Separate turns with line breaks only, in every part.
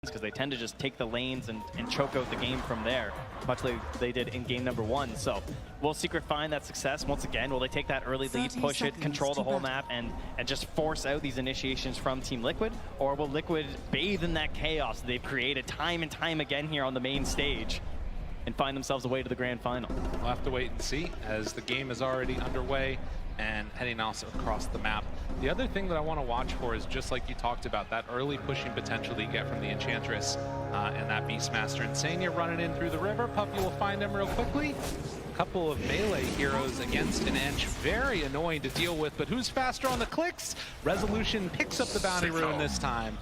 because they tend to just take the lanes and choke out the game from there, much like they did in game number 1. So will Secret find that success once again? Will they take that early lead, push it, control the whole map, and just force out these initiations from Team Liquid? Or will Liquid bathe in that chaos they've created time and time again here on the main stage and find themselves a way to the grand final?
We'll have to wait and see, as the game is already underway and heading also across the map. The other thing that I want to watch for is, just like you talked about, that early pushing potential that you get from the Enchantress and that Beastmaster. Insania running in through the river. Puppey will find him real quickly. A couple of melee heroes against an Ench. Very annoying to deal with, but who's faster on the clicks? Resolution picks up the bounty rune this time.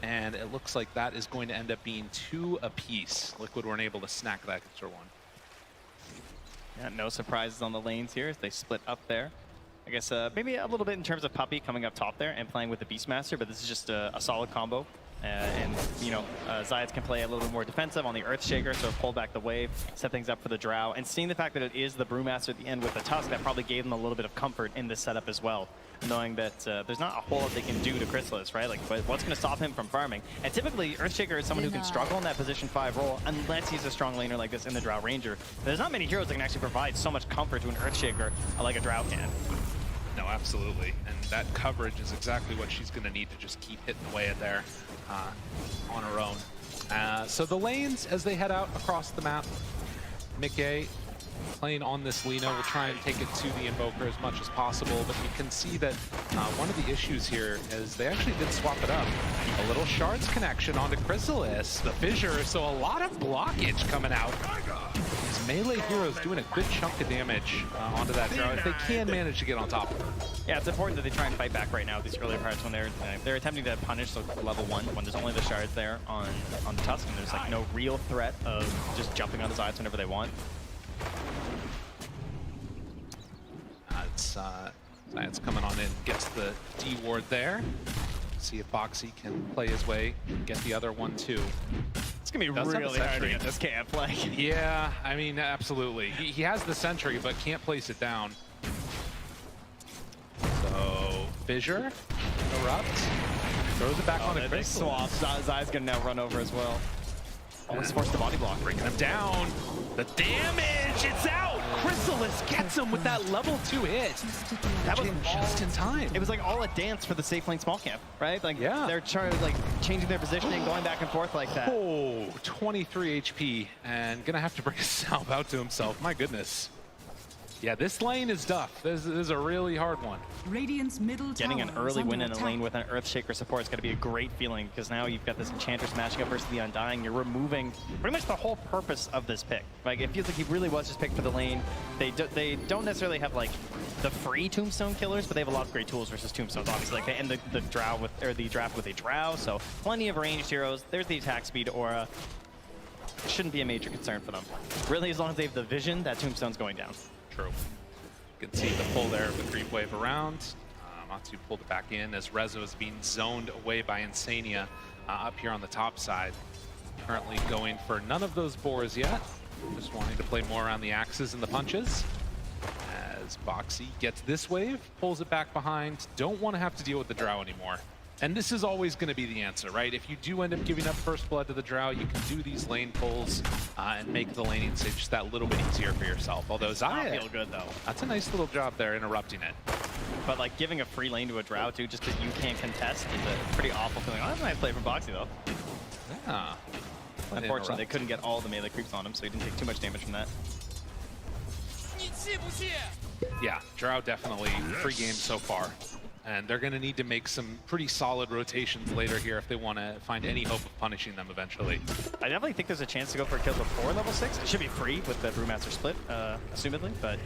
And it looks like that is going to end up being 2 apiece. Liquid weren't able to snack that extra one.
Yeah, no surprises on the lanes here as they split up there. I guess maybe a little bit in terms of Puppey coming up top there and playing with the Beastmaster, but this is just a solid combo. And, you know, Zayats can play a little bit more defensive on the Earthshaker, so pull back the wave, set things up for the Drow. And seeing the fact that it is the Brewmaster at the end with the Tusk, that probably gave them a little bit of comfort in this setup as well, knowing that there's not a whole lot they can do to Chrysalis, right? Like, what's going to stop him from farming? And typically, Earthshaker is someone who can struggle in that position 5 role unless he's a strong laner like this in the Drow Ranger. There's not many heroes that can actually provide so much comfort to an Earthshaker like a Drow can.
No, absolutely. And that coverage is exactly what she's going to need to just keep hitting away at there on her own. So the lanes, as they head out across the map, Mickey playing on this Lina will try and take it to the Invoker as much as possible, but you can see that one of the issues here is they actually did swap it up. A little Shards connection onto Chrysalis, the Fissure, so a lot of blockage coming out. These melee heroes doing a good chunk of damage onto that Drow if they can manage to get on top of her.
Yeah, it's important that they try and fight back right now these earlier parts when they're attempting to punish so level 1 when there's only the Shards there on the Tusk, and there's like no real threat of just jumping on the sides whenever they want.
It's coming on in, gets the D ward there. See if Boxy can play his way, get the other one too.
It's gonna be really hard to get this camp. Like,
yeah, I mean, absolutely. He has the sentry, but can't place it down. So Fissure, Erupt, throws it back on the Crystal.
Swap. Zai's gonna now run over as well. Almost forced the body block.
Bringing him down. The damage, it's out! Chrysalis gets him with that level 2 hit. That was just in time.
It was like all a dance for the safe lane small camp, right? Like,
yeah.
They're like changing their positioning, going back and forth like that.
Oh, 23 HP, and gonna have to bring a salve out to himself. My goodness. Yeah, this lane is tough. This is a really hard one.
Radiant's middle
Getting an early win in a lane with an Earthshaker support is going to be a great feeling, because now you've got this Enchantress matching up versus the Undying. You're removing pretty much the whole purpose of this pick. Like, it feels like he really was just picked for the lane. They don't necessarily have like the free Tombstone killers, but they have a lot of great tools versus Tombstones. Obviously, like they end the draft with a Drow, so plenty of ranged heroes. There's the attack speed aura. Shouldn't be a major concern for them. Really, as long as they have the vision, that Tombstone's going down.
True. You can see the pull there of the creep wave around. Matsu pulled it back in as Rezo is being zoned away by Insania up here on the top side. Currently going for none of those boars yet. Just wanting to play more around the axes and the punches. As Boxy gets this wave, pulls it back behind. Don't want to have to deal with the Drow anymore. And this is always going to be the answer, right? If you do end up giving up first blood to the Drow, you can do these lane pulls and make the laning stage just that little bit easier for yourself. Although Zaya,
feel good though.
That's a nice little job there, interrupting it.
But like giving a free lane to a Drow too, just because you can't contest, is a pretty awful feeling. That's a nice play from Boxy though.
Yeah.
Unfortunately, they couldn't get all the melee creeps on him, so he didn't take too much damage from that.
Yeah, Drow definitely free game so far. And they're going to need to make some pretty solid rotations later here if they want to find any hope of punishing them eventually.
I definitely think there's a chance to go for a kill before level 6. It should be free with the Brewmaster split, assumedly, but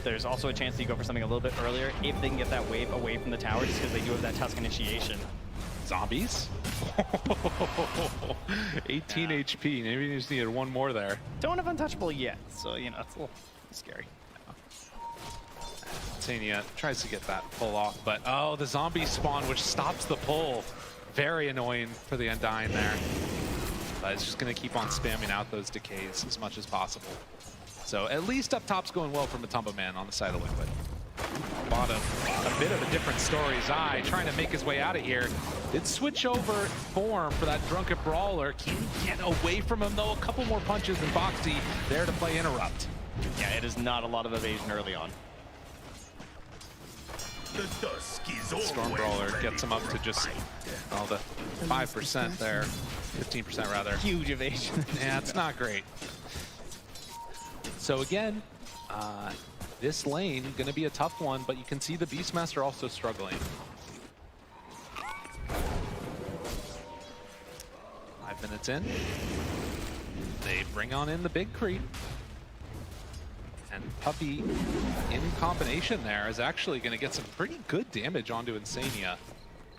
there's also a chance that you go for something a little bit earlier if they can get that wave away from the tower, just because they do have that Tusk initiation.
Zombies? 18 HP. Maybe you just needed one more there.
Don't have Untouchable yet, so, you know, it's a little scary.
Insania tries to get that pull off, but oh, the zombie spawn, which stops the pull. Very annoying for the Undying there. But it's just going to keep on spamming out those decays as much as possible. So at least up top's going well for Matumba Man on the side of Liquid. bottom. A bit of a different story. Zai trying to make his way out of here. Did switch over form for that Drunken Brawler. Can he get away from him though? A couple more punches and Boxy there to play interrupt.
Yeah, it is not a lot of evasion early on.
Storm Brawler gets him up to just the 5% there, 15% rather.
Huge evasion.
Yeah, it's not great. So again, this lane gonna be a tough one, but you can see the Beastmaster also struggling. 5 minutes in, they bring on in the big creep. And Puppey, in combination there, is actually going to get some pretty good damage onto Insania.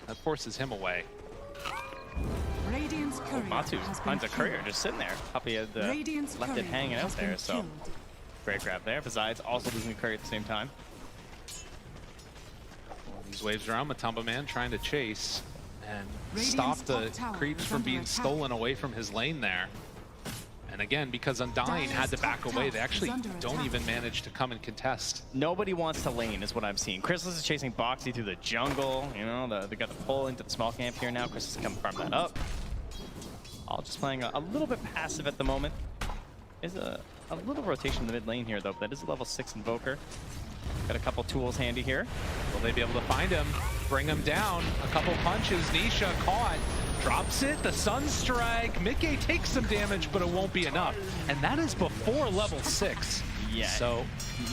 That forces him away.
Matsu finds a courier just sitting there. Puppey had left it hanging out there, so great grab there. Besides, also losing the courier at the same time.
These waves around, Matumba Man trying to chase and stop the creeps from being stolen away from his lane there. And again, because Undying had to back away, they actually don't even manage to come and contest.
Nobody wants to lane is what I'm seeing. Chrysalis is chasing Boxy through the jungle. You know, they got the pull into the small camp here now. Chrysalis can farm that up. All just playing a little bit passive at the moment. Is a little rotation in the mid lane here, though. But that is a level 6 Invoker. Got a couple tools handy here.
Will they be able to find him, bring him down? A couple punches, Nisha caught. Drops it, the Sunstrike. Mickey takes some damage, but it won't be enough. And that is before level 6.
Yeah.
So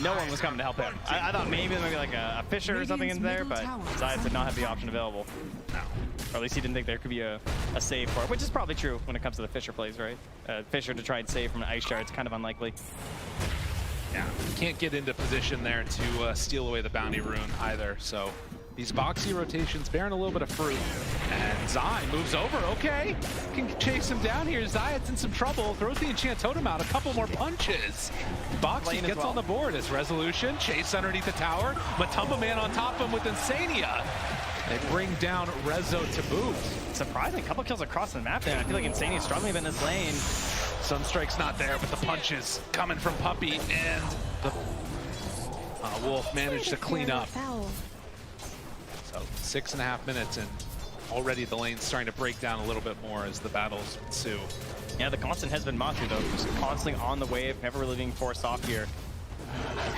no one was coming to help him. I thought maybe there might be like a Fisher or something in there, but Zayas did not have the option available.
No.
Or at least he didn't think there could be a save for it, which is probably true when it comes to the Fisher plays, right? Fisher to try and save from an Ice Shard, it's kind of unlikely.
Yeah, can't get into position there to steal away the Bounty Rune either, so these Boxy rotations bearing a little bit of fruit. And Zai moves over, okay. Can chase him down here. Zayat's in some trouble, throws the Enchant Totem out, a couple more punches. Boxy gets on the board as Resolution, chase underneath the tower. Matumba Man on top of him with Insania. They bring down Rezo to boot.
Surprising, couple kills across the map there. I feel like Insania's struggling in this lane.
Sunstrike's not there, but the punches coming from Puppey, and the Wolf managed to clean up. So 6.5 minutes, and already the lane's starting to break down a little bit more as the battles ensue.
Yeah, the constant has been Matsu, though, just constantly on the wave, never really being forced off here.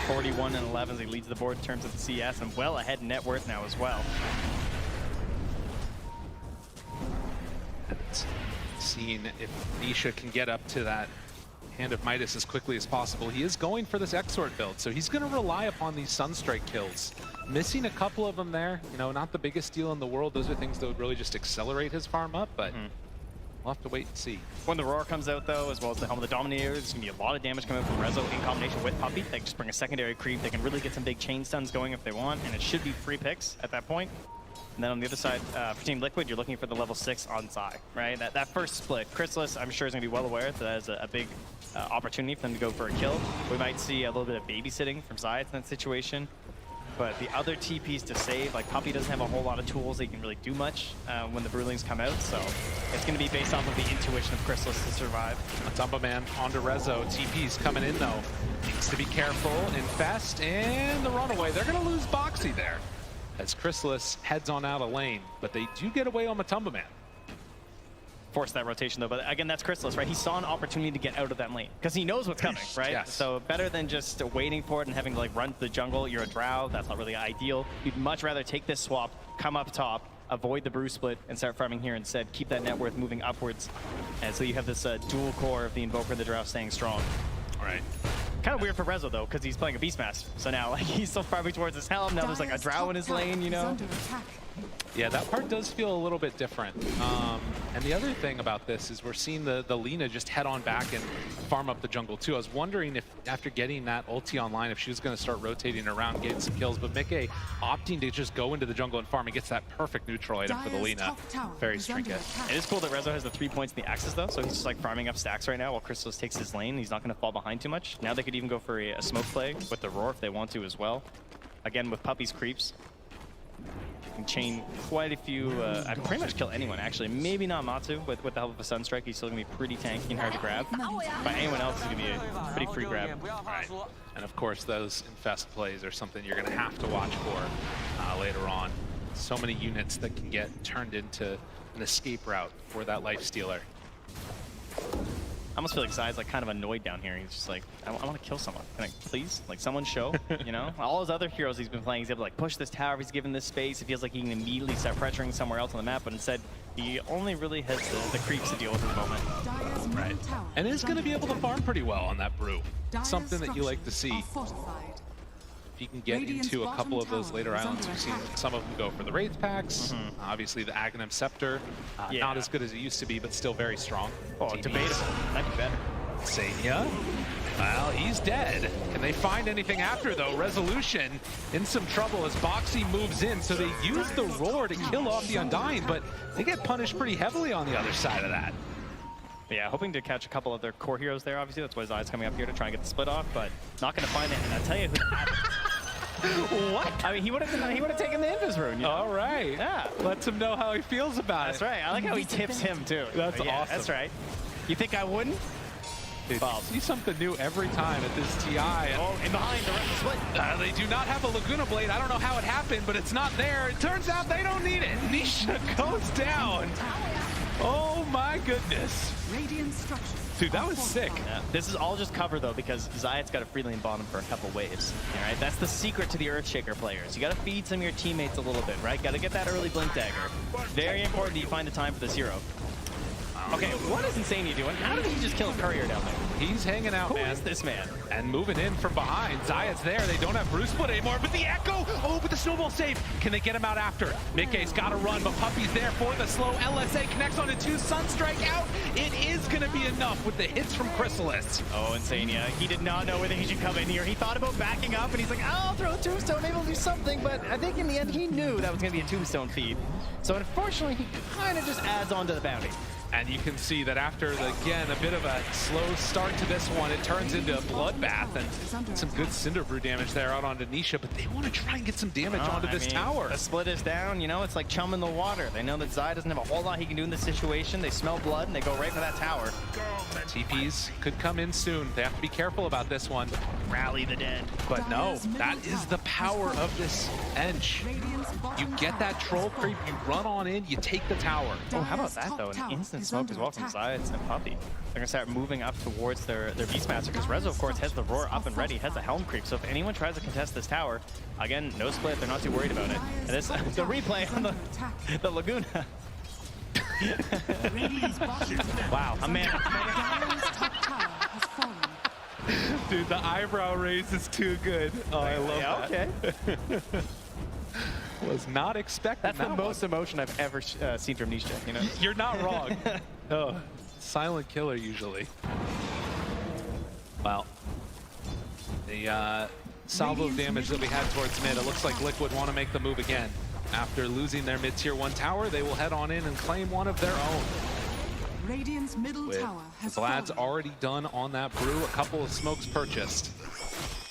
41 and 11 as he leads the board in terms of the CS, and well ahead in net worth now as well.
Seeing if Nisha can get up to that Hand of Midas as quickly as possible. He is going for this Exort build, so he's going to rely upon these Sunstrike kills. Missing a couple of them there, you know, not the biggest deal in the world. Those are things that would really just accelerate his farm up, but we'll have to wait and see.
When the Roar comes out, though, as well as the Helm of the Dominator, there's going to be a lot of damage coming from Rezo in combination with Puppey. They can just bring a secondary creep. They can really get some big chain stuns going if they want, and it should be free picks at that point. And then on the other side, for Team Liquid, you're looking for the level 6 on Zai, right? That first split, Chrysalis, I'm sure, is going to be well aware that that is a big opportunity for them to go for a kill. We might see a little bit of babysitting from Zai in that situation. But the other TPs to save, like Puppey doesn't have a whole lot of tools that he can really do much when the Brewlings come out, so it's going to be based off of the intuition of Chrysalis to survive.
Matumba Man onto Rezo. TP's coming in, though. Needs to be careful. Infest, and the runaway. They're going to lose Boxy there as Chrysalis heads on out of lane, but they do get away on Matumba Man.
Force that rotation, though, but again, that's Chrysalis, right? He saw an opportunity to get out of that lane because he knows what's coming, right?
Yes.
So better than just waiting for it and having to like run to the jungle. You're a drow, that's not really ideal. You'd much rather take this swap, come up top, avoid the brew split, and start farming here instead. Keep that net worth moving upwards, and so you have this dual core of the Invoker and the drow staying strong.
All right.
Kind of weird for Rezo, though, because he's playing a Beastmaster. So now, like, he's still farming towards his helm. Now there's like a drow in his lane, you know?
Yeah, that part does feel a little bit different. And the other thing about this is we're seeing the Lina just head on back and farm up the jungle too. I was wondering if after getting that ulti online, if she was going to start rotating around, getting some kills, but Mickey opting to just go into the jungle and farm and gets that perfect neutral item for the Lina. Very trinket.
It is cool that Rezo has the 3 points in the Axis, though, so he's just like farming up stacks right now while Chrysalis takes his lane. He's not going to fall behind too much. Now they could even go for a smoke play with the Roar if they want to as well. Again, with Puppey's creeps. can chain quite a few. I can pretty much kill anyone, actually. Maybe not Matsu, with the help of a Sunstrike. He's still going to be pretty tanky and hard to grab. But anyone else is going to be a pretty free grab.
Right. And of course, those infest plays are something you're going to have to watch for later on. So many units that can get turned into an escape route for that lifestealer.
I almost feel like Zai's like kind of annoyed down here. He's just like, I want to kill someone. Can I please? Like someone show, you know? All his other heroes he's been playing, he's able to like push this tower, he's given this space. It feels like he can immediately start pressuring somewhere else on the map, but instead he only really has the creeps to deal with at the moment.
Right. And is going to be able to farm pretty well on that brew. Something that you like to see. If you can get into a couple of those later islands, we've seen some of them go for the Wraith packs. Obviously the Aghanim Scepter, not as good as it used to be, but still very strong.
Oh, debatable. Might be better.
Sanya, well, he's dead. Can they find anything after, though? Resolution in some trouble as Boxy moves in, so they use the Roar to kill off the Undying, but they get punished pretty heavily on the other side of that.
Yeah, hoping to catch a couple of their core heroes there, obviously. That's why Zai's coming up here to try and get the split off, but not going to find it. And I'll tell you who...
What?
I mean, he would have taken the Invis rune. You know?
All right.
Yeah.
Lets him know how he feels about
That's
it.
right. I like how he tips him, too.
That's
yeah,
awesome.
That's right. You think I wouldn't?
Dude, well, see something new every time at this TI.
Oh, and behind the split.
They do not have a Laguna Blade. I don't know how it happened, but it's not there. It turns out they don't need it. Nisha goes down. Oh my goodness. Dude, that was sick.
Yeah. This is all just cover, though, because Zayat's got a free lane bottom for a couple waves. All right, that's the secret to the Earthshaker players. You got to feed some of your teammates a little bit, right? Got to get that early Blink Dagger. Very important that you find the time for this hero. Okay, what is Insania doing? How did he just kill a courier down there?
He's hanging out, man.
Who is this man?
And moving in from behind. Zayat's there. They don't have Bruce Split anymore, but the Echo! Oh, but the snowball save. Can they get him out after? Mickey's got to run, but Puppy's there for the slow. LSA connects onto 2. Sunstrike out. It is going to be enough with the hits from Chrysalis.
Oh, Insania. He did not know whether he should come in here. He thought about backing up, and he's like, I'll throw a tombstone, maybe we'll do something, but I think in the end he knew that was going to be a tombstone feed. So unfortunately, he kind of just adds on to the bounty.
And you can see that after, again, a bit of a slow start to this one, it turns into a bloodbath and some good Cinder Brew damage there out onto Nisha, but they want to try and get some damage onto this tower.
The split is down, you know, it's like chum in the water. They know that Zai doesn't have a whole lot he can do in this situation. They smell blood and they go right for that tower.
TPs could come in soon. They have to be careful about this one.
Rally the dead.
But no, that is the power of this Ench. You get that troll creep, you run on in, you take the tower.
Oh, how about that, though? An instant smoke as well from Zayat and Puppy. They're going to start moving up towards their Beastmaster because Rezo, of course, has the Roar up and ready, has the Helm Creep. So if anyone tries to contest this tower, again, no split. They're not too worried about it. And this, the replay on the Laguna. Wow, a man.
Dude, the eyebrow raise is too good. Oh, I love that.
Okay.
Was not expecting
That's the most emotion I've ever seen from Nisha, you know?
You're not wrong. Oh, silent killer usually. Well, the salvo of damage that we had towards mid, it looks like Liquid want to make the move again. After losing their mid-tier 1 tower, they will head on in and claim one of their own.
Radiant's middle tower has
Vlad's
fallen.
already done on that brew, a couple of smokes purchased.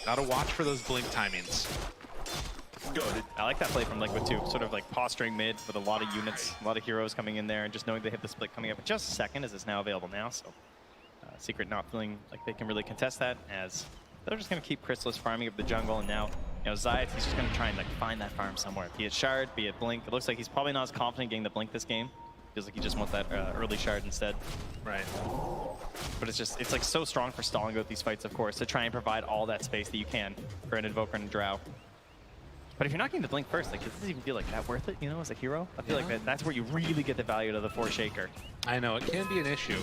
Gotta watch for those blink timings.
Good. I like that play from Liquid too, sort of like posturing mid with a lot of units, a lot of heroes coming in there, and just knowing they hit the split coming up in just a second as it's now available now. So Secret not feeling like they can really contest that, as they're just going to keep Chrysalis farming up the jungle, and now, you know, Zayat, he's just going to try and like find that farm somewhere. Be it Shard, be it Blink. It looks like he's probably not as confident getting the Blink this game. Feels like he just wants that early Shard instead.
Right.
But it's like so strong for stalling out these fights, of course, to try and provide all that space that you can for an Invoker and a Drow. But if you're not getting the Blink first, like, does this even feel like that worth it, you know, as a hero? I feel like that's where you really get the value of the Force Shaker.
I know, it can be an issue.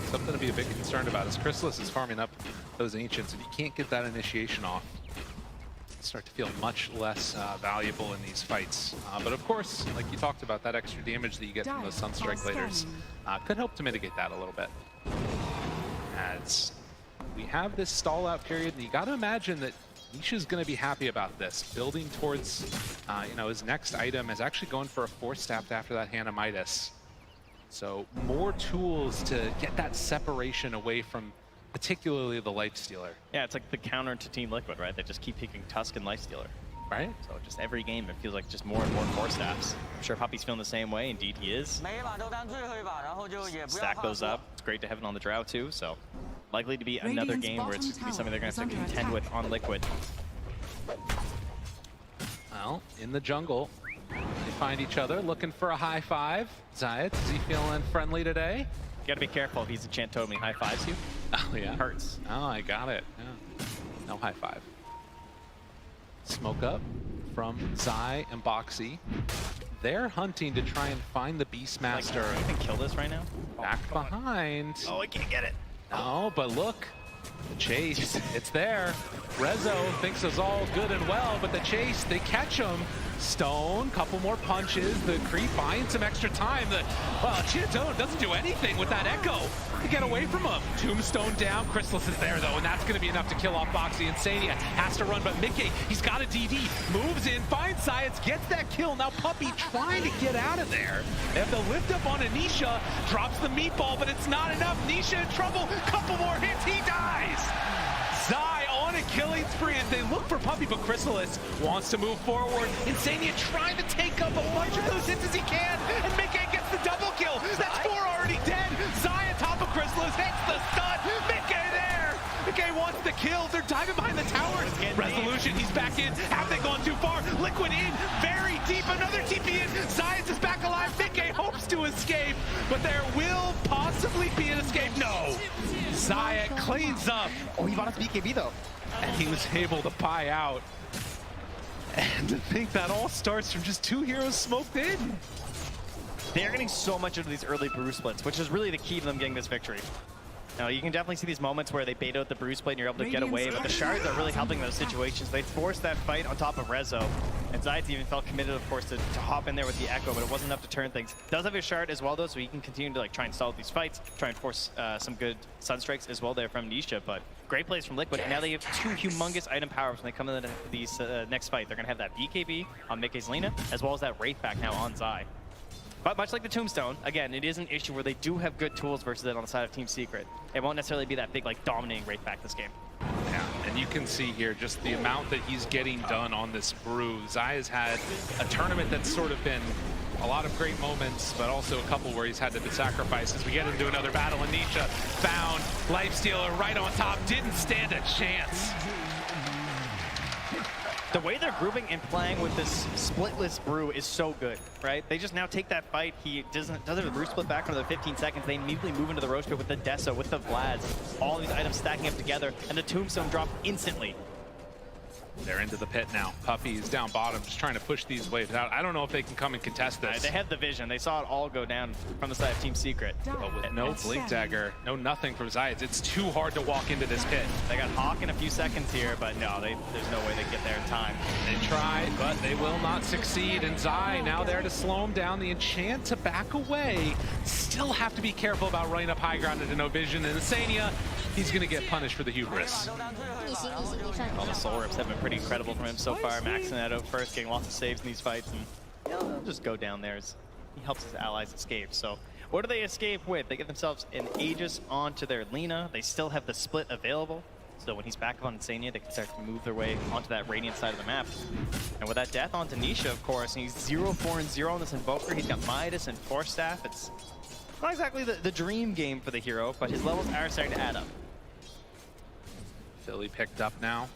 Something to be a bit concerned about is Chrysalis is farming up those Ancients. If you can't get that initiation off, you start to feel much less valuable in these fights. But of course, like you talked about, that extra damage that you get from those Sunstrike Laters could help to mitigate that a little bit. As we have this stall out period, and you got to imagine that Nisha's going to be happy about this. Building towards, you know, his next item is actually going for a 4-stapped after that Hannah Midas. So more tools to get that separation away from particularly the Lifestealer.
Yeah, it's like the counter to Team Liquid, right? They just keep picking Tusk and Lifestealer.
Right?
So just every game, it feels like just more and more core staffs. I'm sure Puppy's feeling the same way. Indeed, he is. Stack those up. It's great to have it on the Drow too. So likely to be another game where it's going to be something they're going to have to contend with on Liquid.
Well, in the jungle, they find each other, looking for a high five. Zayat, is he feeling friendly today?
You got to be careful if he's a chant totally high fives you.
Oh yeah,
It hurts.
Oh, I got it. Yeah. No high five. Smoke up from Zai and Boxy. They're hunting to try and find the Beastmaster.
Like, you can kill this right now.
Back behind.
Oh, I can't get it.
No, but look, the chase, it's there. Rezo thinks it's all good and well, but the chase, they catch him. Stone, couple more punches. The creep buying some extra time. Well, Chitone doesn't do anything with that Echo to get away from him. Tombstone down. Chrysalis is there, though, and that's going to be enough to kill off Boxy. Insania has to run, but Mickey, he's got a DD. Moves in, finds Science, gets that kill. Now Puppy trying to get out of there. They have the lift up on Anisha. Drops the meatball, but it's not enough. Nisha in trouble. Couple more hits. He dies. Zai on a killing spree as they look for Puppy, but Chrysalis wants to move forward. Insania trying to take up a bunch of those hits as he can, and Mickey gets the double kill. That's 4 already dead. Zai on top of Chrysalis, hits the stun. Mickey there. Mickey wants the kill. They're diving behind the towers. Resolution, he's back in. Have they gone too far? Liquid in, very deep. Another TP in. Zayas is back alive. Mickey hopes to escape, but there will possibly be an escape. No. Zayat cleans up.
Oh, he bought us BKB though.
And he was able to buy out. And to think that all starts from just 2 heroes smoked in.
They're getting so much into these early brew splits, which is really the key to them getting this victory. Now, you can definitely see these moments where they bait out the brew split and you're able to get away, but the shards are really helping those situations. They forced that fight on top of Rezo, and Zayat even felt committed, of course, to hop in there with the Echo, but it wasn't enough to turn things. Does have his shard as well, though, so he can continue to try and solve these fights, try and force some good Sunstrikes as well there from Nisha, but great plays from Liquid, and now they have 2 humongous item powers when they come into these next fight. They're going to have that BKB on Mickey's Lina, as well as that Wraith back now on Zai. But much like the Tombstone, again, it is an issue where they do have good tools versus it on the side of Team Secret. It won't necessarily be that big, dominating Wraith back this game.
Yeah, and you can see here just the amount that he's getting done on this brew. Zai has had a tournament that's sort of been a lot of great moments, but also a couple where he's had to sacrifice. As we get into another battle, Anisha found Lifestealer right on top, didn't stand a chance.
The way they're grouping and playing with this splitless brew is so good, right? They just now take that fight. He does it with the brew split back for another 15 seconds. They immediately move into the roach pit with the Deso, with the Vlads, all these items stacking up together, and the Tombstone drop instantly.
They're into the pit now. Puppy is down bottom, just trying to push these waves out. I don't know if they can come and contest this.
They had the vision. They saw it all go down from the side of Team Secret.
But with no Blink Dagger, no nothing from Zayas, it's too hard to walk into this pit.
They got Hawk in a few seconds here, but no, there's no way they get there in time.
They tried, but they will not succeed. And Zai now there to slow him down. The enchant to back away. Still have to be careful about running up high ground into no vision. And Insania, he's going to get punished for the hubris.
All the soul rips have been pretty incredible from him so far, maxing that out first, getting lots of saves in these fights, and he'll just go down there as he helps his allies escape. So what do they escape with? They get themselves an Aegis onto their Lina. They still have the split available, so when he's back on Insania, they can start to move their way onto that Radiant side of the map. And with that death onto Nisha, of course, and he's 0-4-0 on this Invoker. He's got Midas and Force Staff. It's not exactly the dream game for the hero, but his levels are starting to add up.
Philly picked up now.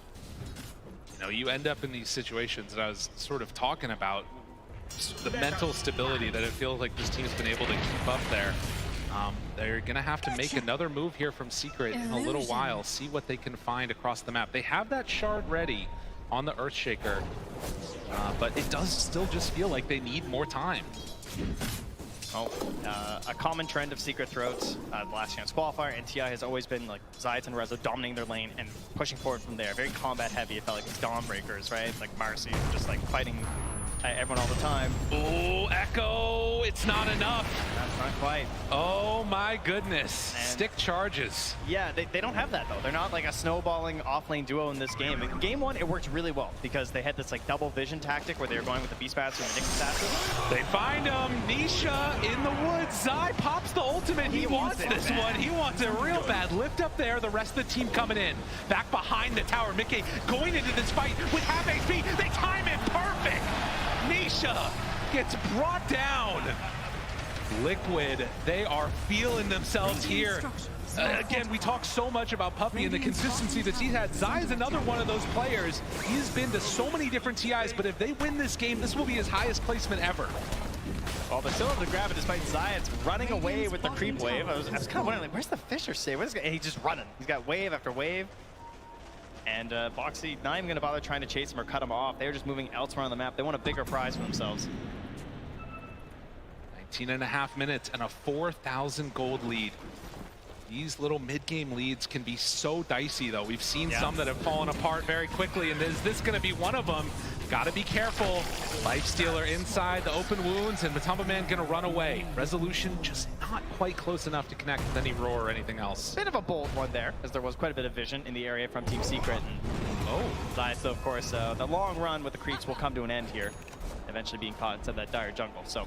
You know, you end up in these situations that I was sort of talking about, the mental stability that it feels like this team's been able to keep up there. They're gonna have to make another move here from Secret in a little while, see what they can find across the map. They have that shard ready on the Earthshaker, but it does still just feel like they need more time.
A common trend of Secret throughout the last chance qualifier and TI has always been like Zayat and Rezo dominating their lane and pushing forward from there. Very combat heavy. It felt like it's Dawnbreakers, right? Like Marcy, just fighting everyone all the time.
Oh, Echo! It's not enough.
That's not quite.
Oh my goodness! stick charges.
Yeah, they don't have that though. They're not like a snowballing off-lane duo in this game. In game 1, it worked really well because they had this like double vision tactic where they were going with the Beastmaster and the Nyx assassin.
They find him. Nisha in the woods. Zai pops the ultimate. He wants this one. He wants it real bad. Lift up there. The rest of the team coming in. Back behind the tower. Mickey going into this fight with half HP. They time it perfect. Nisha gets brought down. Liquid, they are feeling themselves here. Again, we talk so much about Puppey and the consistency that he's had. Zai is another one of those players. He's been to so many different TIs, but if they win this game, this will be his highest placement ever.
Well, but still able to grab it despite Zayat's running away with the creep wave. I was kind of wondering, like, where's the Fisher save? And he's just running. He's got wave after wave. And Boxy not even going to bother trying to chase him or cut him off. They're just moving elsewhere on the map. They want a bigger prize for themselves.
19.5 minutes and a 4,000 gold lead. These little mid-game leads can be so dicey, though. We've seen some that have fallen apart very quickly, and is this going to be one of them? Got to be careful. Lifestealer inside the open wounds, and Matumba Man going to run away. Resolution just not quite close enough to connect with any roar or anything else.
Bit of a bold one there, as there was quite a bit of vision in the area from Team Secret. And Zai, so of course, the long run with the creeps will come to an end here, eventually being caught inside that dire jungle. So.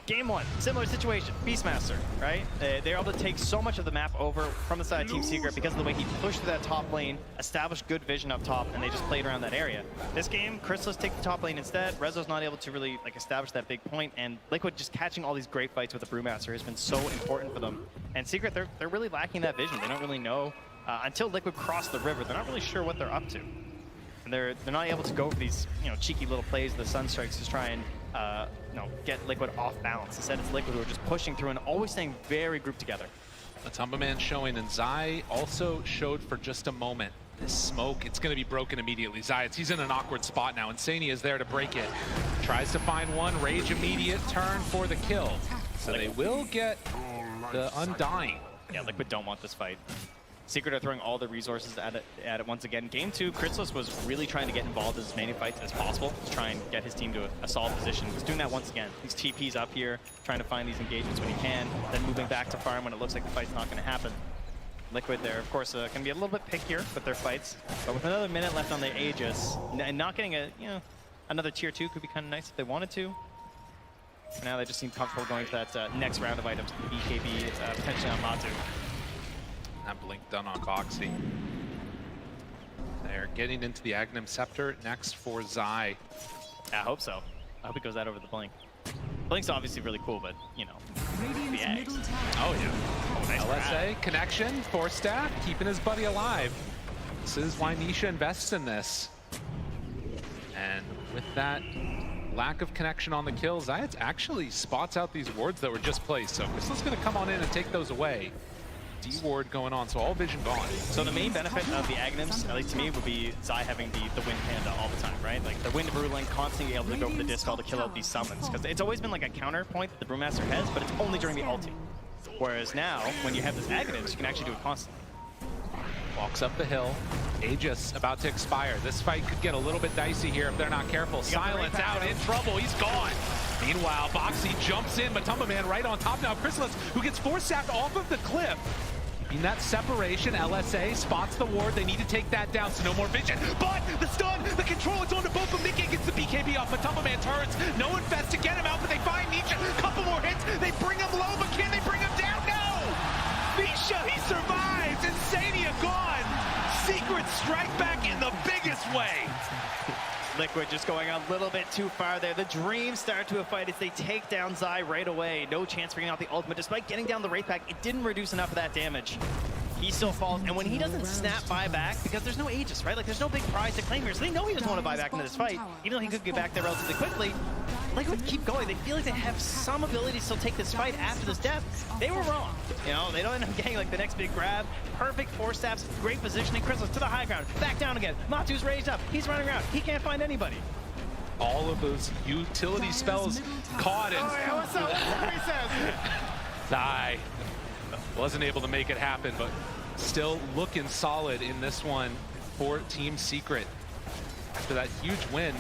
Game 1, similar situation, Beastmaster, right? They're able to take so much of the map over from the side of Team Secret because of the way he pushed through that top lane, established good vision up top, and they just played around that area. This game, Chrysalis take the top lane instead. Rezo's not able to really like establish that big point, and Liquid just catching all these great fights with the Brewmaster has been so important for them. And Secret, they're really lacking that vision. They don't really know, until Liquid cross the river, they're not really sure what they're up to. And they're not able to go for these, cheeky little plays, the Sun Strikes, to try and get Liquid off balance. Instead, it's Liquid who are just pushing through and always staying very grouped together.
Matumba Man showing, and Zai also showed for just a moment. This smoke, it's going to be broken immediately. Zai, he's in an awkward spot now. Insania is there to break it. Tries to find one. Rage immediate turn for the kill. So they will get the Undying.
Yeah, Liquid don't want this fight. Secret are throwing all the resources at it once again. Game 2, Chrysalis was really trying to get involved in as many fights as possible to try and get his team to a solid position. He's doing that once again. These TPs up here, trying to find these engagements when he can, then moving back to farm when it looks like the fight's not going to happen. Liquid there, of course, can be a little bit pickier with their fights, but with another minute left on the Aegis, and not getting another tier 2 could be kind of nice if they wanted to. For now, they just seem comfortable going to that next round of items, BKB, potentially on Matu.
That blink done on Boxy. They're getting into the Aghanim Scepter next for Zai.
I hope so. I hope it goes out over the blink. Blink's obviously really cool, but
Radiant's middle tower.
Oh yeah.
Nice
LSA
grab.
connection for Staff, keeping his buddy alive. This is why Nisha invests in this. And with that lack of connection on the kill, Zayat actually spots out these wards that were just placed. So Crystal's gonna come on in and take those away. D-ward going on, so all vision gone.
So the main benefit of the Aghanims, at least to me, would be Zai having the Wind Panda all the time, right? Like the Wind Bruling constantly able to go for the Dispel to kill out these summons, because it's always been like a counterpoint that the Brewmaster has, but it's only during the ulti. Whereas now, when you have this Aghanims, you can actually do it constantly.
Walks up the hill. Aegis about to expire. This fight could get a little bit dicey here if they're not careful. Silence out, in trouble, he's gone. Meanwhile, Boxy jumps in, Matumba Man right on top now. Chrysalis, who gets force-sapped off of the cliff. In that separation, LSA spots the ward. They need to take that down, so no more vision. But the stun, the control, it's on to both of them. Mickey gets the BKB off. Matumba Man turns. No infest to get him out, but they find Nisha. Couple more hits. They bring him low, but can they bring him down? No! Nisha, he survives. Insania gone. Secret strike back in the biggest way.
Liquid just going a little bit too far there. The Dream start to a fight as they take down Zai right away. No chance for getting out the ultimate. Despite getting down the Wraith Pack, it didn't reduce enough of that damage. He still falls, and when he doesn't snap buyback, because there's no Aegis, right? Like there's no big prize to claim here, so they know he doesn't want to buy back into this fight, even though he could get back there relatively quickly. Liquid keep going. They feel like they have some ability to still take this fight after this death. They were wrong. They don't end up getting like the next big grab. Perfect force stabs, great positioning. Chrysalis to the high ground, back down again. Matu's raised up. He's running around. He can't find anybody.
All of those utility spells caught it.
Oh, yeah, what's up? What he says?
Zai wasn't able to make it happen, but still looking solid in this one for Team Secret. After that huge win,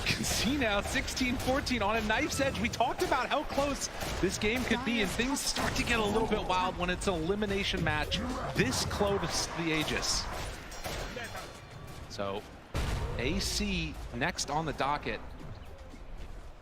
can see now 16-14 on a knife's edge. We talked about how close this game could be, and things start to get a little bit wild when it's an elimination match this close to the Aegis. So AC next on the docket.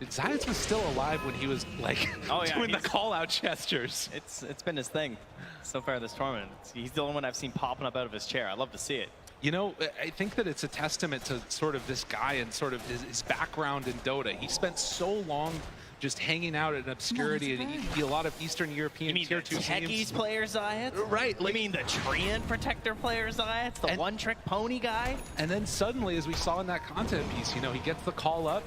Zayas was still alive when he was like doing the call-out gestures.
It's been his thing so far this tournament. He's the only one I've seen popping up out of his chair. I love to see it.
You know, I think that it's a testament to sort of this guy and sort of his background in Dota. He spent so long just hanging out in obscurity and a lot of Eastern European tier 2 teams.
Techies player Zayas?
Right.
You mean the Treant Protector player Zayas? The one-trick pony guy?
And then suddenly, as we saw in that content piece, you know, he gets the call up,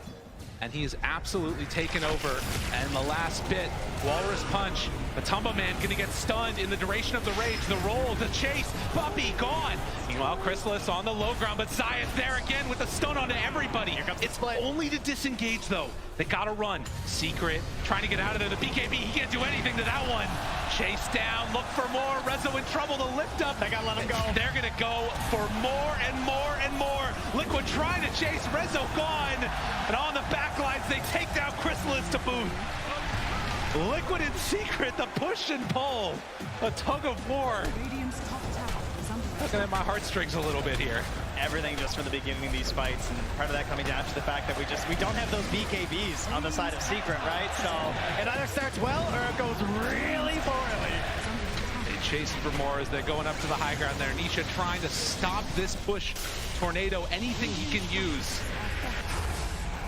and he is absolutely taken over. And the last bit, Walrus Punch, the Tumba Man gonna get stunned in the duration of the rage. The roll, the chase, Puppey gone. Meanwhile, Chrysalis on the low ground, but Zayas there again with the stun onto everybody. It's only to disengage though. They gotta run. Secret, trying to get out of there. The BKB, he can't do anything to that one. Chase down, look for more. Rezo in trouble, the lift up.
They gotta let him go.
They're gonna go for more and more and more. Liquid trying to chase, Rezo gone. And on the back lines, they take down Chrysalis to boot. Liquid and Secret, the push and pull. A tug of war.
Radiant's top tower is under
Looking at my heartstrings a little bit here.
Everything just from the beginning of these fights, and part of that coming down to the fact that we don't have those BKBs on the side of Secret, right? So it either starts well or it goes really poorly.
They chase for more as they're going up to the high ground there. Nisha trying to stop this push. Tornado, anything he can use.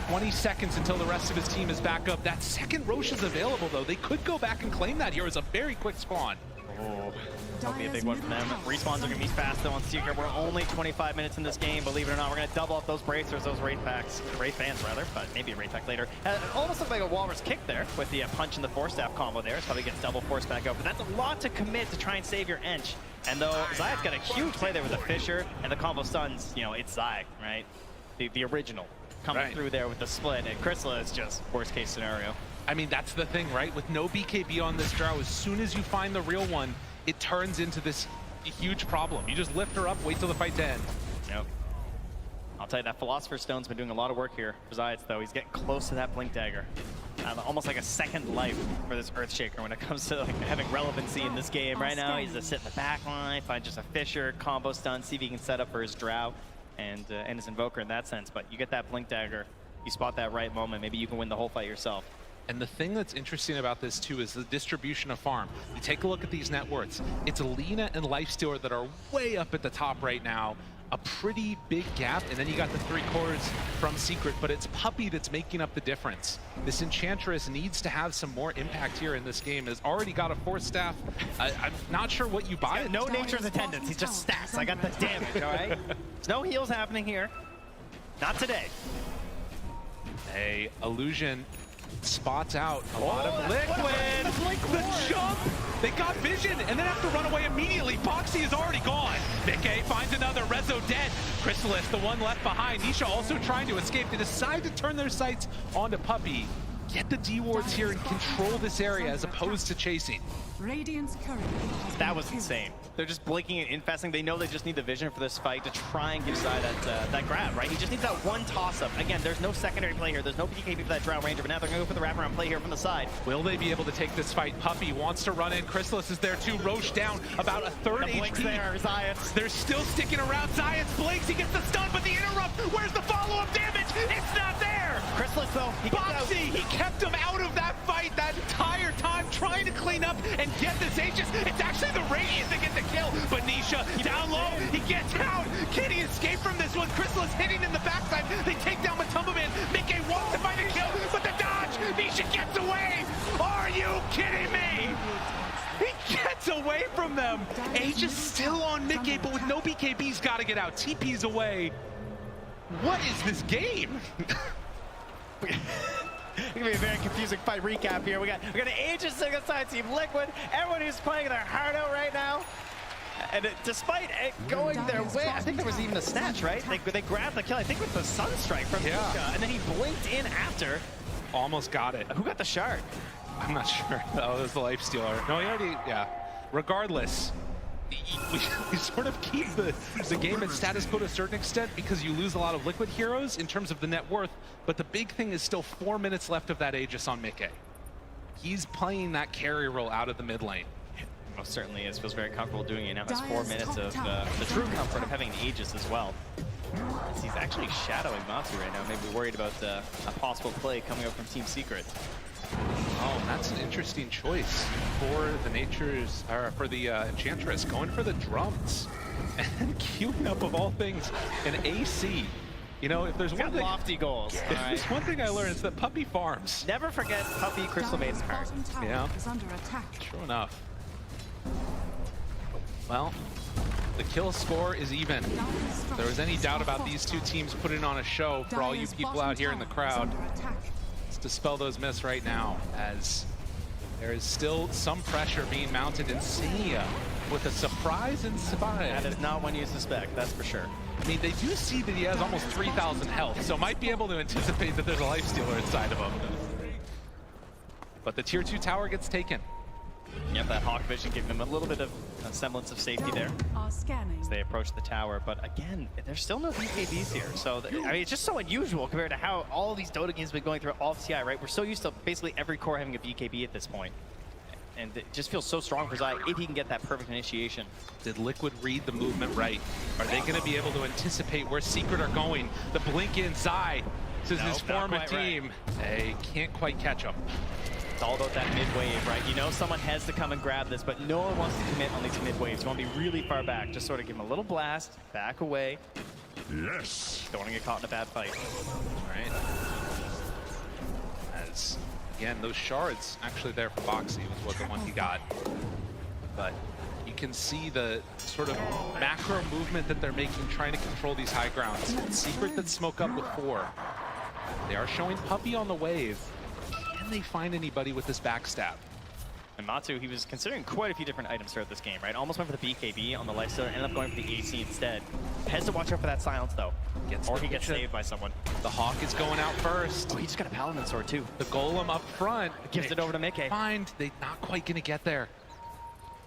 20 seconds until the rest of his team is back up. That second Roche is available, though. They could go back and claim that here as a very quick spawn.
Oh, that'll be a big one for them. Respawns are going to be fast, though, on Secret. We're only 25 minutes in this game, believe it or not. We're going to double up those bracers, those Wraith packs. Wraith fans, rather, but maybe a Wraith pack later. It almost looked like a Walrus kick there with the punch and the force staff combo there. It probably gets double force back up, but that's a lot to commit to try and save your Ench. And though Zayas got a huge play there with the Fisher and the combo stuns, you know, it's Zayas, right? The original. Coming through there with the split, and Chrysalis just worst case scenario.
I mean, that's the thing, right? With no BKB on this Drow, as soon as you find the real one, it turns into this huge problem. You just lift her up, wait till the fight's end.
Yep. I'll tell you, that Philosopher's Stone's been doing a lot of work here for Zayas, though. He's getting close to that Blink Dagger. Almost like a second life for this Earthshaker when it comes to like, having relevancy in this game. Right now, he's just sit in the back line, find just a Fisher, combo stun, see if he can set up for his Drow and his Invoker in that sense. But you get that Blink Dagger, you spot that right moment, maybe you can win the whole fight yourself.
And the thing that's interesting about this too is the distribution of farm. You take a look at these net worths. It's Alina and Lifestealer that are way up at the top right now. A pretty big gap, and then you got the 3 cores from Secret, but it's Puppey that's making up the difference. This Enchantress needs to have some more impact here in this game. Has already got a force staff. I'm not sure what you buy.
No nature's attendance, he's just stats. I got the damage, all right? There's no heals happening here. Not today.
Hey, Illusion spots out a lot of Liquid. The jump! They got vision and then have to run away immediately. Boxy is already gone. Mickey finds another. Rezo dead. Chrysalis, the one left behind. Nisha also trying to escape. They decide to turn their sights onto Puppey. Get the D-wards here and control this area as opposed to chasing.
Radiant's current has
That
been
was
killed.
insane. They're just blinking and infesting. They know they just need the vision for this fight to try and give Zai that grab, right? He just needs that one toss-up. Again, there's no secondary play here. There's no BKB for that Drow Ranger, but now they're going to go for the wraparound play here from the side.
Will they be able to take this fight? Puppey wants to run in. Chrysalis is there too. Roche down about a third
The blinks
HP.
there, Zayas.
They're still sticking around. Zayas blinks. He gets the stun, but the interrupt. Where's the follow-up damage? It's not there.
Chrysalis, though, he gets out.
Boxy, he kept him out of that fight that entire time, trying to clean up and get this Aegis. It's actually the Radiant that get the kill, but Nisha down low, he gets out. Can he escape from this one? Chrysalis hitting in the backside. They take down Matumba Man. Mickey wants to find a kill, but the dodge. Nisha gets away. Are you kidding me? He gets away from them. Aegis still on Mickey, but with no BKB's got to get out. TP's away. What is this game?
It's gonna be a very confusing fight recap here. We got an Aegis single side team Liquid. Everyone who's playing their heart out right now. And despite it going their way, I think there was even a snatch, right? They grabbed the kill, I think with the Sunstrike from Luka, and then he blinked in after.
Almost got it.
Who got the shard?
I'm not sure. Oh, it was the Lifestealer. No, he already, yeah. Regardless, we sort of keep the game at status quo to a certain extent because you lose a lot of Liquid heroes in terms of the net worth, but the big thing is still 4 minutes left of that Aegis on Mickey. He's playing that carry role out of the mid lane.
Most certainly is. Feels very comfortable doing it now. Has 4 minutes of the true comfort of having an Aegis as well. As he's actually shadowing Matsu right now, maybe worried about a possible play coming up from Team Secret.
Oh, that's an interesting choice for the Nature's, or for the Enchantress, going for the drums and queuing up of all things an AC. You know, if there's one thing,
lofty goals.
If there's one thing I learned, it's that Puppy farms.
Never forget Puppy Crystal Maiden's heart.
Yeah.
Is under attack.
True enough. Well, the kill score is even. If there was any doubt about these two teams putting on a show for all you people out here in the crowd, let's dispel those myths right now, as there is still some pressure being mounted in Senia with a surprise in Sabai.
That is not one you suspect, that's for sure.
I mean, they do see that he has almost 3,000 health, so might be able to anticipate that there's a lifestealer inside of him. But the tier 2 tower gets taken.
Yep, that Hawk Vision giving them a little bit of a semblance of safety there
Are scanning.
as they approach the tower. But again, there's still no BKBs here. So, I mean, it's just so unusual compared to how all of these Dota games have been going through all of TI, right? We're so used to basically every core having a BKB at this point. And it just feels so strong for Zai if he can get that perfect initiation.
Did Liquid read the movement right? Are they going to be able to anticipate where Secret are going? The blink in Zai, this is his former team. Right. They can't quite catch him.
It's all about that mid wave, right? You know someone has to come and grab this, but no one wants to commit on these mid waves. You want to be really far back. Just sort of give him a little blast, back away.
Yes.
Don't want to get caught in a bad fight.
All right. As, again, those shards actually there for Boxy was what the one he got. But you can see the sort of macro movement that they're making, trying to control these high grounds. Secret that smoke up with 4. They are showing Puppy on the wave. Can they find anybody with this backstab?
And Matsu, he was considering quite a few different items throughout this game, right? Almost went for the BKB on the lifestealer, ended up going for the AC instead. Has to watch out for that silence, though. Or he gets saved by someone.
The Hawk is going out first.
Oh, he just got a Paladin sword, too.
The Golem up front.
Gives it over to Mickey.
They're not quite going to get there.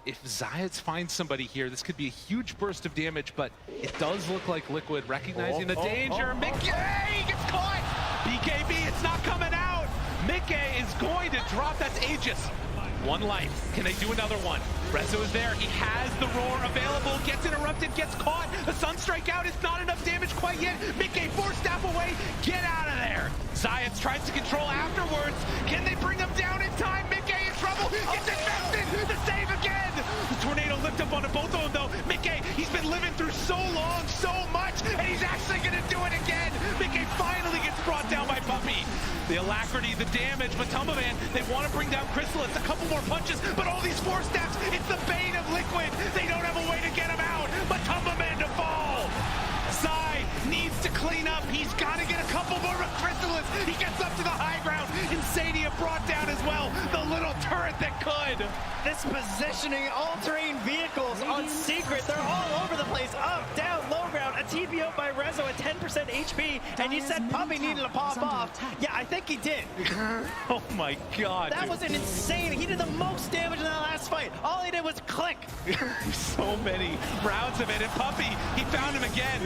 If Zayats finds somebody here, this could be a huge burst of damage, but it does look like Liquid recognizing the danger. Mickey gets caught! BKB, it's not coming out! Mickey is going to drop that Aegis. 1 life. Can they do another one? Rezo is there. He has the roar available. Gets interrupted, gets caught. The Sunstrike out. It's not enough damage quite yet. Mickey 4 staff away. Get out of there. Zayats tries to control afterwards. Can they bring him down in time? Mickey in trouble. Gets invested. The save again. The tornado lift up onto both of them though. Mickey, he's been living through so long, so much, and he's actually going to do it again. Mickey finally gets brought down by Puppy. The alacrity, the damage, but Tumbaman, they want to bring down Chrysalis. A couple more punches, but all these 4 steps, it's the bane of Liquid. They don't have a way to get him out, but Tumbaman to fall. Zai needs to clean up. He's got to get a couple more with Chrysalis. He gets up to the high ground. Insania brought down as well. The little turret that could.
This positioning, altering vehicles on Secret. They're all over the place. Up, down, low ground. A TPO by Rezo at 10% HP. And you said Puppy needed to pop off. Yeah, I think he did.
Oh my god.
That was an insane. He did the most damage in that last fight. All he did was click.
So many rounds of it. And Puppy, he found him again.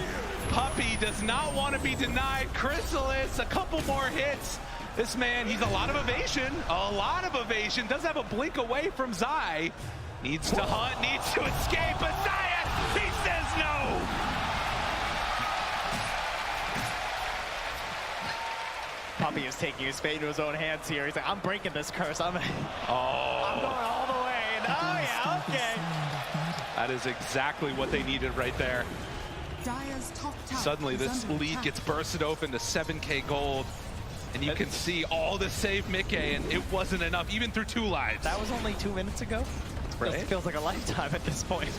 Puppy does not want to be denied. Chrysalis, a couple more hits. This man, he's a lot of evasion. Does have a blink away from Zai. Needs to hunt, needs to escape, but Zayat, he says no.
Puppy is taking his fate into his own hands here. He's like, I'm breaking this curse. I'm going all the way. And, oh yeah, okay.
That is exactly what they needed right there.
Dire's top tower
Suddenly
is
this
under
lead
attack.
gets bursted open to 7k gold. And you can see all the save Mickey, and it wasn't enough, even through 2 lives.
That was only 2 minutes ago.
Right.
It feels like a lifetime at this point.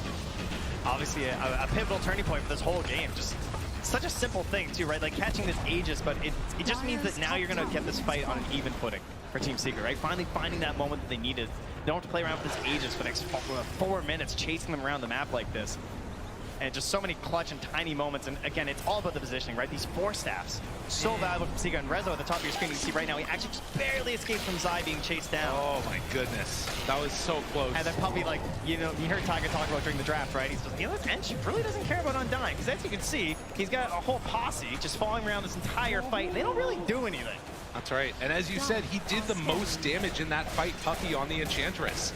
Obviously, a pivotal turning point for this whole game. Just such a simple thing, too, right? Like catching this Aegis, but it just means that now you're going to get this fight on an even footing for Team Secret, right? Finally finding that moment that they needed. They don't have to play around with this Aegis for the next 4 minutes, chasing them around the map like this. And just so many clutch and tiny moments. And again, it's all about the positioning, right? These 4 staffs, so valuable from Sika. And Rezo at the top of your screen, you see right now, he actually just barely escaped from Zai being chased down.
Oh my goodness. That was so close.
And then Puppey, like, you know, you heard Tiger talk about during the draft, right? He's just, you know, this Ench really doesn't care about Undying. Because as you can see, he's got a whole posse just following around this entire fight. And they don't really do anything.
That's right. And as you said, he did the most damage in that fight, Puppey, on the Enchantress.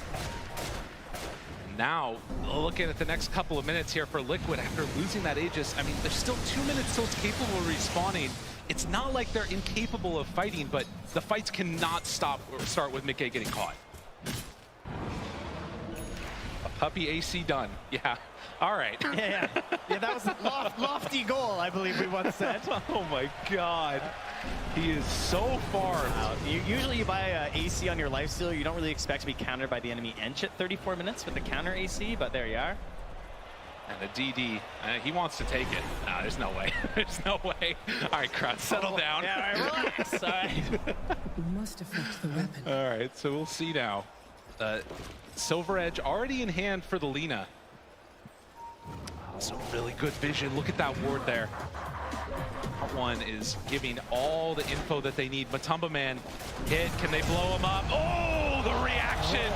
Now, looking at the next couple of minutes here for Liquid after losing that Aegis, I mean, there's still 2 minutes till it's capable of respawning. It's not like they're incapable of fighting, but the fights cannot stop or start with Mickey getting caught. A Puppey AC done. Yeah. All right.
Yeah, that was a lofty goal, I believe we once said.
Oh my God. He is so far out.
Usually you buy AC on your lifesteal, you don't really expect to be countered by the enemy Ench at 34 minutes with the counter AC, but there you are.
And the DD, he wants to take it. Nah, there's no way. There's no way. All right, crowd, settle down.
Yeah, all right, relax. All right.
We must affect the weapon.
All right, so we'll see now. Silver Edge already in hand for the Lina. So really good vision. Look at that ward there. One is giving all the info that they need. Matumba Man hit. Can they blow him up? Oh, the reaction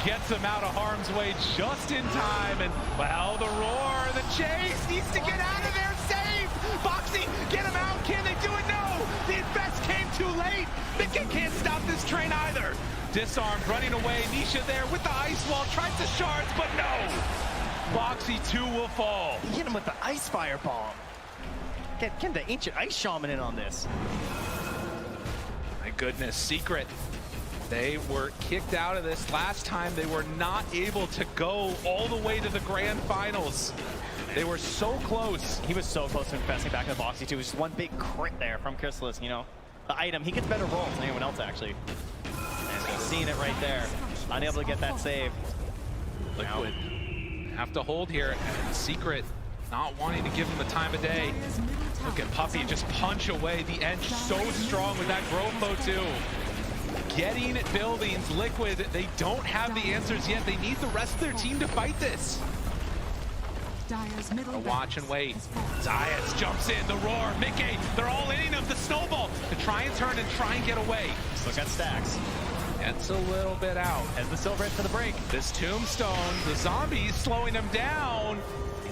gets him out of harm's way just in time. And well, the roar, the chase needs to get out of there. Save! Boxy, get him out. Can they do it? No! The invest came too late. Mickey can't stop this train either. Disarmed, running away. Nisha there with the ice wall. Tries to shards, but no. Boxy 2 will fall.
He hit him with the ice fireball. Get the ancient ice shaman in on this.
My goodness, Secret. They were kicked out of this last time. They were not able to go all the way to the grand finals. They were so close.
He was so close to investing back in the Boxy too. It was just one big crit there from Chrysalis, you know. The item, he gets better rolls than anyone else actually. And just seeing it right there. Unable to get that save.
Liquid have to hold here. And Secret not wanting to give him the time of day. Look at Puppey just punch away the Ench so strong with that Grofo too. Getting buildings, Liquid, they don't have the answers yet. They need the rest of their team to fight this. Watch and wait. Zayas jumps in, the roar, Mickey, they're all in him, the snowball to try and turn and try and get away.
Still got stacks.
Gets a little bit out.
As the Silver Edge for the break.
This tombstone, the zombies slowing him down.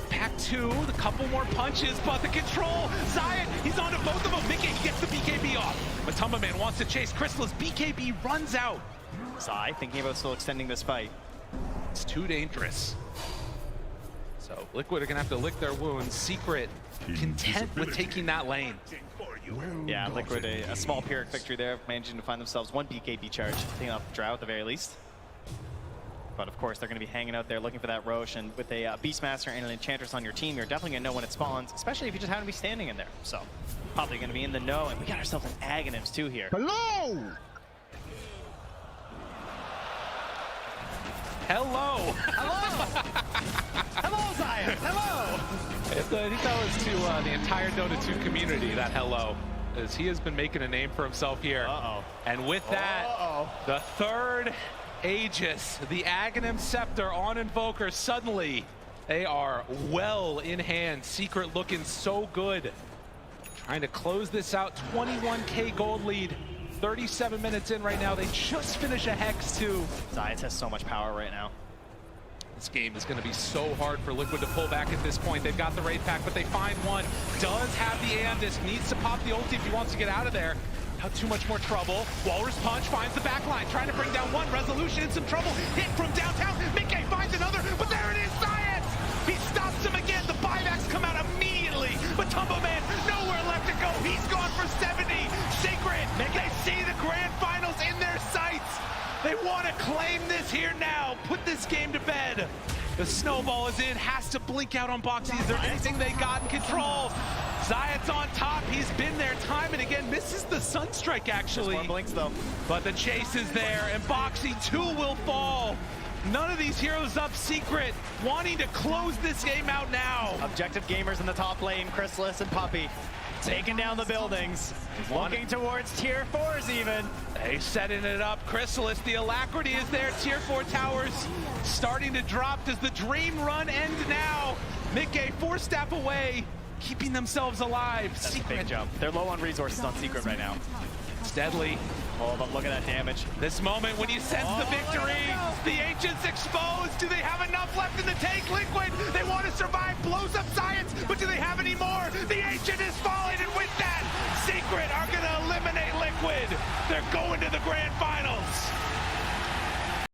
Pack 2, a couple more punches, but the control, Zayat, he's onto both of them. Mickey gets the BKB off. Matumba Man wants to chase Chrysalis. BKB runs out.
Zai thinking about still extending this fight.
It's too dangerous. So Liquid are gonna have to lick their wounds. Secret content with taking that lane.
Yeah, Liquid a small Pyrrhic victory there, managing to find themselves one BKB charge, taking off Drow at the very least. But of course, they're going to be hanging out there looking for that Roche, and with a Beastmaster and an Enchantress on your team, you're definitely going to know when it spawns, especially if you just happen to be standing in there. So, probably going to be in the know, and we got ourselves an Aghanims too here.
Hello!
Hello!
Hello! Hello, Zion! Hello!
I think that was to the entire Dota 2 community, that hello. As he has been making a name for himself here.
Uh-oh.
And with that, the third Aegis, the Aghanim Scepter on Invoker, suddenly they are well in hand. Secret looking so good. Trying to close this out, 21k gold lead. 37 minutes in right now. They just finished a Hex too.
Zayas has so much power right now.
This game is going to be so hard for Liquid to pull back at this point. They've got the raid pack, but they find one. Does have the Aeon-Disc, needs to pop the ulti if he wants to get out of there. Not too much more trouble. Walrus Punch finds the back line, trying to bring down one. Resolution in some trouble. Hit from downtown. Mickey finds another, but there it is, Science! He stops him again. The buybacks come out immediately. But Tumbo Man, nowhere left to go. He's gone for 70. Secret, they see the grand finals in their sights. They want to claim this here now. Put this game to bed. The snowball is in, has to blink out on Boxy. Is there anything they got in control? Zayat's on top, he's been there time and again, misses the Sunstrike actually.
More blinks though.
But the chase is there, and Boxy 2 will fall. None of these heroes up. Secret, wanting to close this game out now.
Objective gamers in the top lane, Chrysalis and Puppey. taking down the buildings. Looking towards tier 4s even.
They setting it up. Chrysalis, the alacrity is there. Tier 4 towers starting to drop. Does the dream run end now? Mickey 4-step away, keeping themselves alive.
That's a
Secret.
big jump. They're low on resources on Secret right now.
It's deadly.
Oh, but look at that damage.
This moment when you sense the victory, the Ancients exposed. Do they have enough left in the tank? Liquid, they want to survive, blows up Science, but do they have any more? The Ancient is falling, and with that, Secret are going to eliminate Liquid. They're going to